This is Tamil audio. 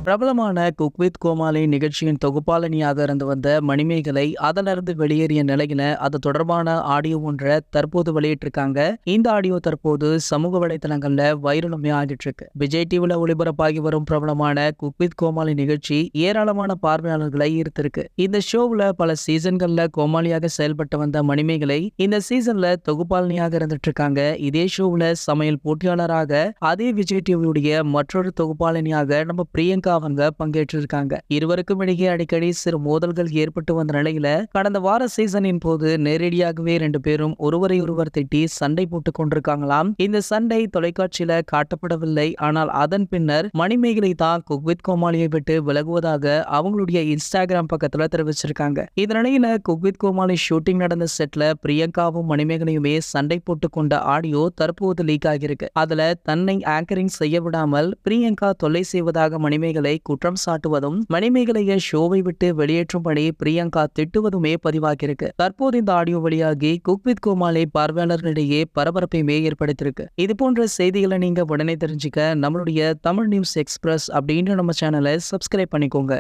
பிரபலமான குக் வித் கோமாளி நிகழ்ச்சியின் தொகுப்பாளினியாக இருந்து வந்த மணிமேகலை அதிலிருந்து வெளியேறிய நிலையில அது தொடர்பான ஆடியோ ஒன்றை தற்போது வெளியிட்டிருக்காங்க. இந்த ஆடியோ தற்போது சமூக வலைதளங்கள்ல வைரலுமே ஆகிட்டு இருக்கு. விஜய் டிவில ஒளிபரப்பாகி வரும் பிரபலமான குக் வித் கோமாளி நிகழ்ச்சி ஏராளமான பார்வையாளர்களை ஈர்த்திருக்கு. இந்த ஷோவுல பல சீசன்கள்ல கோமாளியாக செயல்பட்டு வந்த மணிமேகலை இந்த சீசன்ல தொகுப்பாளினியாக இருந்துட்டு இருக்காங்க. இதே ஷோவுல சமையல் போட்டியாளராக அதே விஜய் டிவியுடைய மற்றொரு தொகுப்பாளினியாக நம்ம பிரியங்கா அவங்க பங்கேற்றிருக்காங்க. இருவருக்கும் இடையே அடிக்கடி சிறு மோதல்கள் ஏற்பட்டு வந்த நிலையில கடந்த வார சீசனின் போது நேரடியாகவே 2 பேரும் ஒருவரை ஒருவர் திட்டி சண்டை போட்டுக் கொண்டிருக்காங்களாம். இந்த சண்டை தொலைக்காட்சியில காட்டப்படவில்லை. ஆனால் அதன் பின்னர் மணிமேகலை தான் குக் வித் கோமாளியை விட்டு விலகுவதாக அவங்களுடைய இன்ஸ்டாகிராம் பக்கத்துல தெரிவிச்சிருக்காங்க. இந்த நிலையில குக் வித் கோமாளி ஷூட்டிங் நடந்த செட்ல பிரியங்காவும் மணிமேகலையுமே சண்டை போட்டுக் கொண்ட ஆடியோ தற்போது லீக் ஆகியிருக்கு. அதுல தன்னை ஆங்கரிங் செய்ய விடாமல் பிரியங்கா தொல்லை செய்வதாக மணிமேகலை குற்றம் சாட்டுவதும் மணிமேகலையை ஷோவை விட்டு வெளியேற்றும்படி பிரியங்கா திட்டுவதுமே பதிவாகியிருக்கு. தற்போது இந்த ஆடியோ வெளியாகி குக் வித் கோமாளி பார்வையாளர்களிடையே பரபரப்பையுமே ஏற்படுத்தியிருக்கு. இது போன்ற செய்திகளை நீங்க உடனே தெரிஞ்சுக்க நம்மளுடைய தமிழ் நியூஸ் எக்ஸ்பிரஸ் அப்படின்ற நம்ம சேனலை சப்ஸ்கிரைப் பண்ணிக்கோங்க.